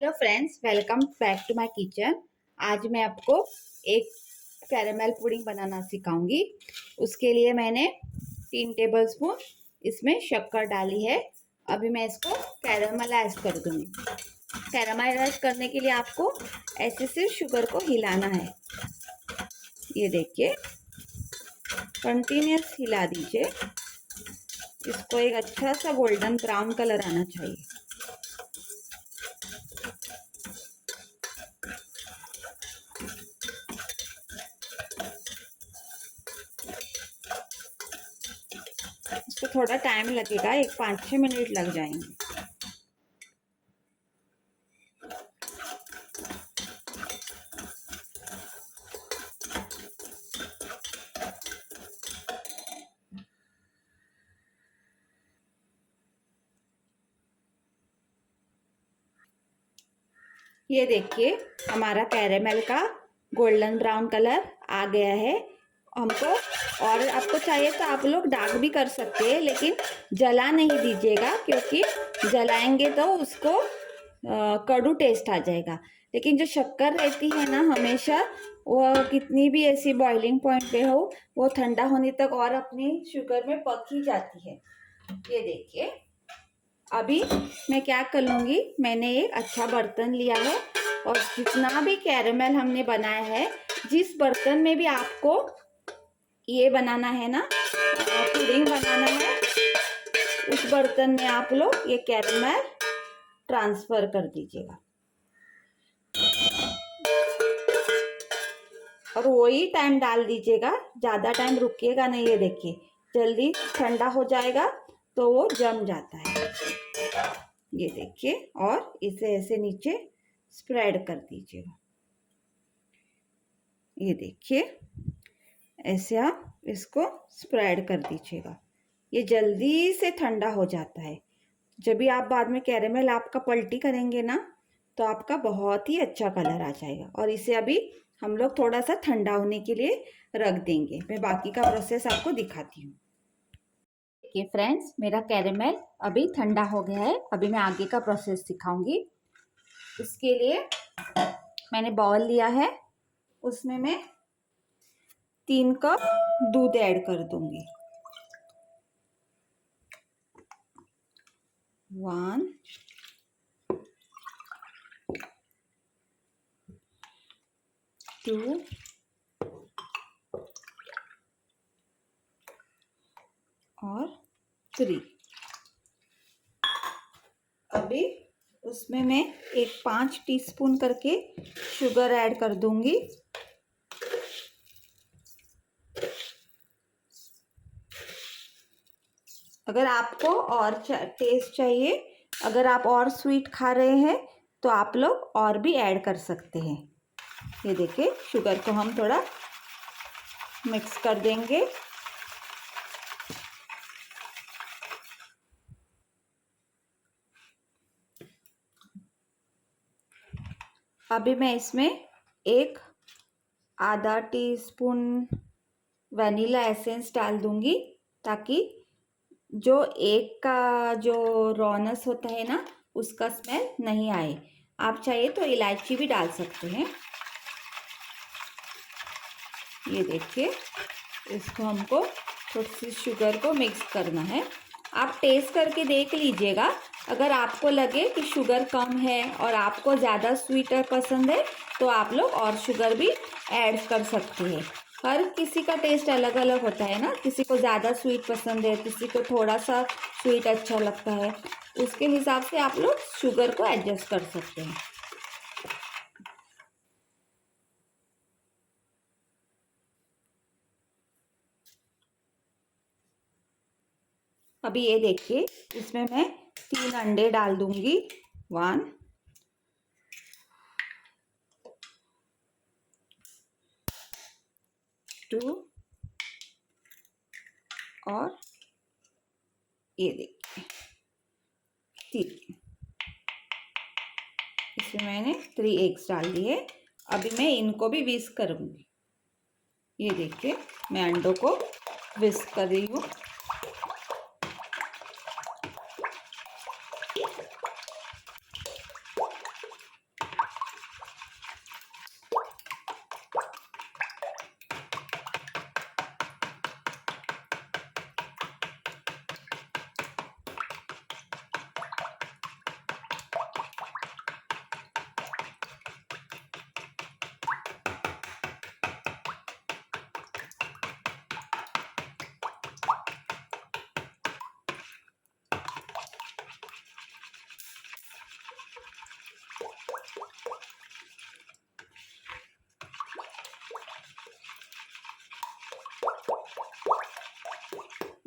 Hello friends, welcome back to my kitchen. आज मैं आपको एक कैरेमल पुडिंग बनाना सिखाऊंगी। उसके लिए मैंने 3 टेबलस्पून इसमें शक्कर डाली है। अभी मैं इसको कैरेमलाइज कर दूंगी। कैरेमलाइज करने के लिए आपको ऐसे सिर्फ शुगर को हिलाना है। ये देखिए, कंटिन्यूस हिला दीजिए। इसको एक अच्छा सा गोल्डन ब्राउन कलर आना चाहिए। इसको थोड़ा टाइम लगेगा, एक 5-6 मिनट लग जाएंगे। ये देखिए, हमारा कैरेमल का गोल्डन ब्राउन कलर आ गया है हमको। और आपको चाहिए तो आप लोग डार्क भी कर सकते हैं, लेकिन जला नहीं दीजिएगा, क्योंकि जलाएंगे तो उसको कड़ू टेस्ट आ जाएगा। लेकिन जो शक्कर रहती है ना, हमेशा वो कितनी भी ऐसी बॉइलिंग पॉइंट पे हो, वो ठंडा होने तक और अपनी शुगर में पक ही जाती है। ये देखिए, अभी मैं क्या कर लूँगी, मैंने एक अच्छा बर्तन लिया है और जितना भी कैरेमल हमने बनाया है, जिस बर्तन में भी आपको ये बनाना है ना, पुडिंग बनाना है, उस बर्तन में आप लोग ये कैरेमल ट्रांसफर कर दीजिएगा। और वही टाइम डाल दीजिएगा, ज़्यादा टाइम रुकिएगा नहीं। ये देखिए, जल्दी ठंडा हो जाएगा तो वो जम जाता है। ये देखिए, और इसे ऐसे नीचे स्प्रेड कर दीजिएगा। ये देखिए, ऐसे आप इसको स्प्रेड कर दीजिएगा। ये जल्दी से ठंडा हो जाता है। जब भी आप बाद में कैरेमल आपका पलटी करेंगे ना, तो आपका बहुत ही अच्छा कलर आ जाएगा। और इसे अभी हम लोग थोड़ा सा ठंडा होने के लिए रख देंगे। मैं बाकी का प्रोसेस आपको दिखाती हूँ। देखिए फ्रेंड्स, मेरा कैरेमल अभी ठंडा हो गया है। अभी मैं आगे का प्रोसेस सिखाऊंगी। इसके लिए मैंने बाउल लिया है, उसमें मैं 3 कप दूध ऐड कर दूंगी। 1 2 और 3। अभी उसमें मैं एक 5 टीस्पून करके शुगर ऐड कर दूंगी। अगर आपको और टेस्ट चाहिए, अगर आप और स्वीट खा रहे हैं, तो आप लोग और भी ऐड कर सकते हैं। ये देखिए, शुगर को हम थोड़ा मिक्स कर देंगे। अभी मैं इसमें एक आधा टीस्पून वनीला एसेंस डाल दूंगी, ताकि जो एक का जो रॉनेस होता है ना, उसका स्मेल नहीं आए। आप चाहिए तो इलायची भी डाल सकते हैं। ये देखिए, इसको हमको थोड़ी सी शुगर को मिक्स करना है। आप टेस्ट करके देख लीजिएगा। अगर आपको लगे कि शुगर कम है और आपको ज़्यादा स्वीटर पसंद है, तो आप लोग और शुगर भी ऐड कर सकते हैं। हर किसी का टेस्ट अलग अलग होता है ना, किसी को ज़्यादा स्वीट पसंद है, किसी को थोड़ा सा स्वीट अच्छा लगता है। उसके हिसाब से आप लोग शुगर को एडजस्ट कर सकते हैं। अभी ये देखिए, इसमें मैं 3 अंडे डाल दूंगी। 1 2 और ये देखिए 3। इसमें मैंने 3 एग्स डाल दिए। अभी मैं इनको भी विस्क करूँगी। ये देखिए, मैं अंडों को विस्क कर रही हूँ।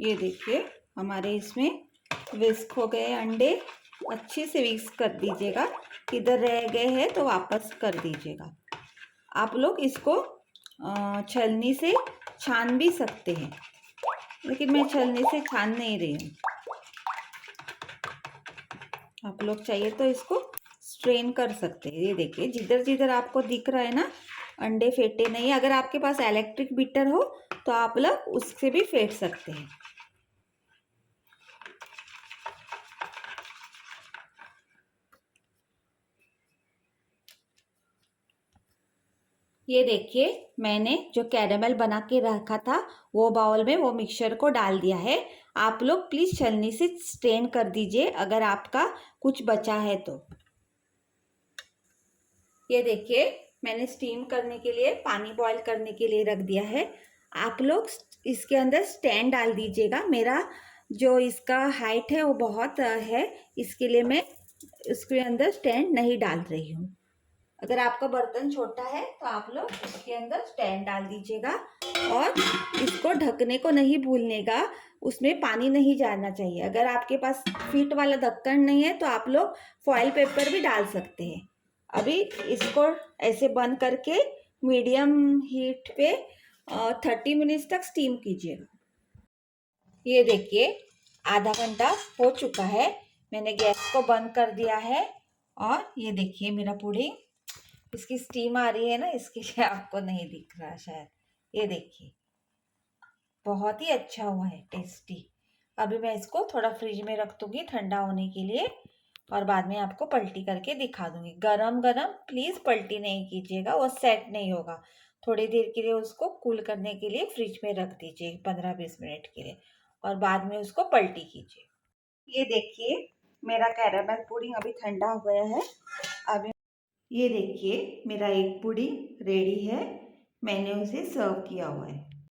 ये देखिए हमारे इसमें विस्क हो गए अंडे। अच्छे से विस्क कर दीजिएगा, किधर रह गए हैं तो वापस कर दीजिएगा। आप लोग इसको छलनी से छान भी सकते हैं, लेकिन मैं छलनी से छान नहीं रही हूँ। आप लोग चाहिए तो इसको स्ट्रेन कर सकते हैं। ये देखिए जिधर जिधर आपको दिख रहा है ना अंडे फेंटे नहीं, अगर आपके पास इलेक्ट्रिक बीटर हो तो आप लोग उससे भी फेंट सकते हैं। ये देखिए मैंने जो कैरेमल बना के रखा था वो बाउल में वो मिक्सचर को डाल दिया है। आप लोग प्लीज़ छलनी से स्ट्रेन कर दीजिए अगर आपका कुछ बचा है तो। ये देखिए मैंने स्टीम करने के लिए पानी बॉईल करने के लिए रख दिया है। आप लोग इसके अंदर स्टैंड डाल दीजिएगा। मेरा जो इसका हाइट है वो बहुत है, इसके लिए मैं इसके अंदर स्टैंड नहीं डाल रही हूँ। अगर आपका बर्तन छोटा है तो आप लोग इसके अंदर स्टैंड डाल दीजिएगा और इसको ढकने को नहीं भूलनेगा, उसमें पानी नहीं जाना चाहिए। अगर आपके पास फीट वाला ढक्कन नहीं है तो आप लोग फॉइल पेपर भी डाल सकते हैं। अभी इसको ऐसे बंद करके मीडियम हीट पे 30 मिनट्स तक स्टीम कीजिएगा। ये देखिए आधा घंटा हो चुका है, मैंने गैस को बंद कर दिया है और ये देखिए मेरा पुडिंग, इसकी स्टीम आ रही है ना, इसके लिए आपको नहीं दिख रहा शायद। ये देखिए बहुत ही अच्छा हुआ है, टेस्टी। अभी मैं इसको थोड़ा फ्रिज में रख दूंगी ठंडा होने के लिए और बाद में आपको पलटी करके दिखा दूंगी। गरम गरम प्लीज़ पलटी नहीं कीजिएगा, वो सेट नहीं होगा। थोड़ी देर के लिए उसको कूल करने के लिए फ्रिज में रख दीजिए 15-20 मिनट के लिए और बाद में उसको पलटी कीजिए। ये देखिए मेरा कैरेमल पुडिंग अभी ठंडा हो गया है। अभी ये देखिए मेरा एक पुडिंग रेडी है, मैंने उसे सर्व किया हुआ है।